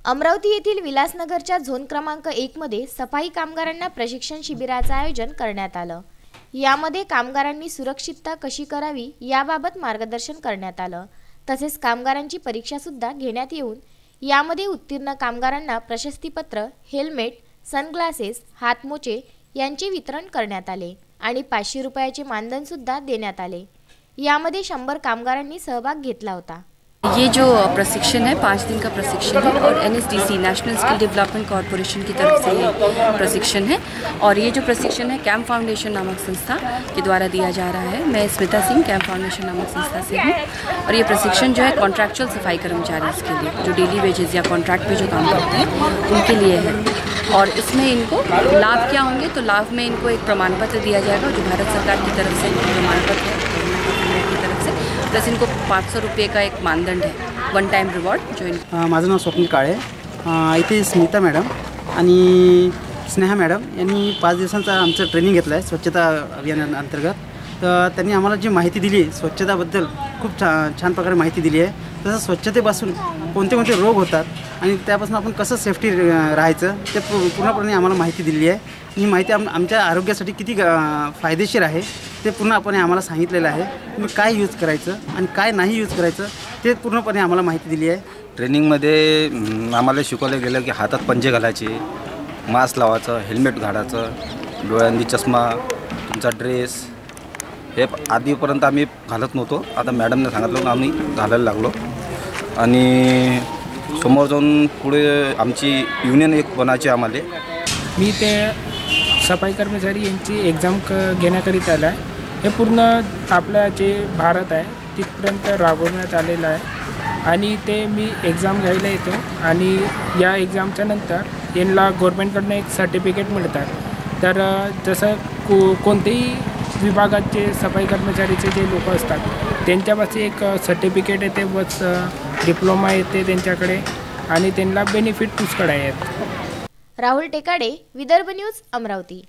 अमरावती येथील विलासनगरच्या झोन क्रमांक 1 मध्ये सफाई कामगारांना प्रशिक्षण शिबिराचे आयोजन करण्यात आलं। यामध्ये कामगारांनी सुरक्षितता कशी करावी याबाबत मार्गदर्शन करण्यात आलं। तसेच कामगारांची परीक्षा सुद्धा घेण्यात येऊन यामध्ये उत्तीर्ण कामगारांना प्रशस्तीपत्र, हेल्मेट, सनग्लासेस, हातमोजे यांचे वितरण करण्यात आले आणि 500 रुपयाचे मानधन सुद्धा देण्यात आले। यामध्ये 100 कामगारांनी सहभाग घेतला होता। ये जो प्रशिक्षण है 5 दिन का प्रशिक्षण है और NSDC national skill development corporation की तरफ से ये प्रशिक्षण है। और ये जो प्रशिक्षण है कैंप फाउंडेशन नामक संस्था के द्वारा दिया जा रहा है। मैं स्मिता सिंह कैंप फाउंडेशन नामक संस्था से हूँ और ये प्रशिक्षण जो है कॉन्ट्रैक्चुअल सफाई कर्मचारी के लिए जो डेली वेजेस या कॉन्ट्रैक्ट पे जो काम करते हैं उनके लिए है। और इसमें इनको लाभ क्या होंगे, तो लाभ में इनको एक प्रमाण पत्र दिया जाएगा जो भारत सरकार की तरफ से प्रमाण पत्र है की तरफ से, प्लस इनको 500 रुपये का एक मानदंड है, वन टाइम रिवॉर्ड जो इनको। माझं नाव स्वप्नील काळे, इथे स्मिता मॅडम आणि स्नेहा मॅडम यांनी 5 दिवसांचा आमचं ट्रेनिंग घेतलं आहे स्वच्छता अभियानाअंतर्गत। तर त्यांनी आम्हाला जी माहिती दिली स्वच्छताबद्दल खूप छान प्रकारे माहिती दिली आहे। तसं स्वच्छतेपासून कोणते कोणते रोग होतात आणि त्यापासून आपण कसं सेफ्टी राहायचं ते पूर्णपणे आम्हाला माहिती दिली आहे। ही माहिती आमच्या आरोग्यासाठी किती फायदेशीर आहे ते पूर्णपणे आम्हाला सांगितलेलं आहे। तुम्ही काय यूज करायचं आणि काय नाही यूज करायचं ते पूर्णपणे आम्हाला माहिती दिली आहे। ट्रेनिंगमध्ये आम्हाला शिकवलं गेलं की हातात पंजे घालायचे, मास्क लावायचं, हेल्मेट घालायचं, डोळ्यांनी चष्मा, तुमचा ड्रेस हे आधीपर्यंत आम्ही घालत नव्हतो। आता मॅडमने सांगितलं आम्ही घालायला लागलो आणि समोर जाऊन पुढे आमची युनियन एक बनायची आम्हाला। मी ते सफाई कर्मचारी यांची एक्झाम घेण्याकरिता आला आहे। हे पूर्ण आपलं जे भारत आहे तिथपर्यंत राबवण्यात आलेलं आहे आणि ते मी एक्झाम घ्यायला येतो आणि या एक्झामच्या नंतर यांना गव्हर्नमेंटकडून एक सर्टिफिकेट मिळतात। तर जसं कोणतेही विभागाचे सफाई कर्मचारीचे जे लोक असतात त्यांच्यापाशी एक सर्टिफिकेट येते व डिप्लोमा येते त्यांच्याकडे आणि त्यांना बेनिफिट पुष्कळ आहेत। राहुल टेकाडे, विदर्भ न्यूज, अमरावती।